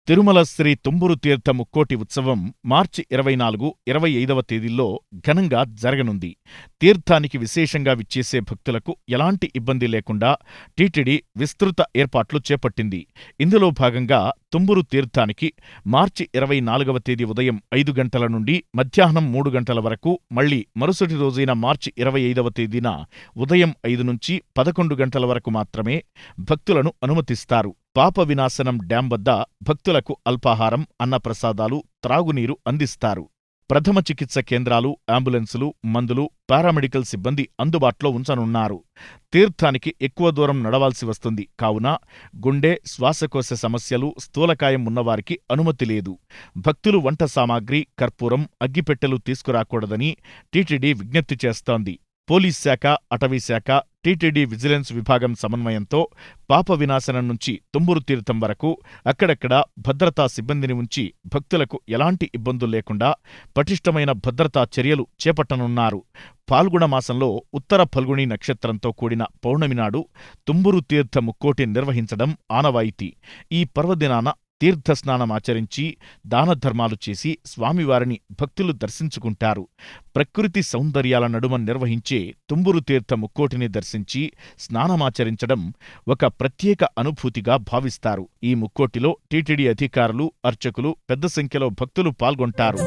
తిరుమల శ్రీ తుంబురు తీర్థ ముక్కోటి ఉత్సవం మార్చి 24, 25వ తేదీల్లో ఘనంగా జరగనుంది. తీర్థానికి విశేషంగా విచ్చేసే భక్తులకు ఎలాంటి ఇబ్బంది లేకుండా టీటీడీ విస్తృత ఏర్పాట్లు చేపట్టింది. ఇందులో భాగంగా తుంబురు తీర్థానికి మార్చి 24వ తేదీ ఉదయం 5 గంటల నుండి మధ్యాహ్నం 3 గంటల వరకు, మళ్లీ మరుసటి రోజైన మార్చి 25వ తేదీన ఉదయం 5 నుంచి 11 గంటల వరకు మాత్రమే భక్తులను అనుమతిస్తారు. పాప వినాశనం డ్యాం వద్ద భక్తులకు అల్పాహారం, అన్నప్రసాదాలు, త్రాగునీరు అందిస్తారు. ప్రథమ చికిత్స కేంద్రాలు, అంబులెన్సులు, మందులు, పారామెడికల్ సిబ్బంది అందుబాటులో ఉంచనున్నారు. తీర్థానికి ఎక్కువ దూరం నడవాల్సి వస్తుంది కావున గుండె, శ్వాసకోశ సమస్యలు, స్థూలకాయం ఉన్నవారికి అనుమతి లేదు. భక్తులు వంట సామాగ్రి, కర్పూరం, అగ్గిపెట్టెలు తీసుకురాకూడదని టీటీడీ విజ్ఞప్తి చేస్తోంది. పోలీస్ శాఖ, అటవీ శాఖ, టీటీడీ విజిలెన్స్ విభాగం సమన్వయంతో పాప వినాశనం నుంచి తుంబురు తీర్థం వరకు అక్కడక్కడ భద్రతా సిబ్బందిని ఉంచి భక్తులకు ఎలాంటి ఇబ్బందులు లేకుండా పటిష్టమైన భద్రతా చర్యలు చేపట్టనున్నారు. ఫాల్గుణ మాసంలో ఉత్తర ఫల్గుణి నక్షత్రంతో కూడిన పౌర్ణమి నాడు తుంబురు తీర్థ ముక్కోటి నిర్వహించడం ఆనవాయితీ. ఈ పర్వదినాన తీర్థస్నానమాచరించి దానధర్మాలు చేసి స్వామివారిని భక్తులు దర్శించుకుంటారు. ప్రకృతి సౌందర్యాల నడుమ నిర్వహించే తుంబురు తీర్థ ముక్కోటిని దర్శించి స్నానమాచరించడం ఒక ప్రత్యేక అనుభూతిగా భావిస్తారు. ఈ ముక్కోటిలో టీటీడీ అధికారులు, అర్చకులు పెద్ద సంఖ్యలో భక్తులు పాల్గొంటారు.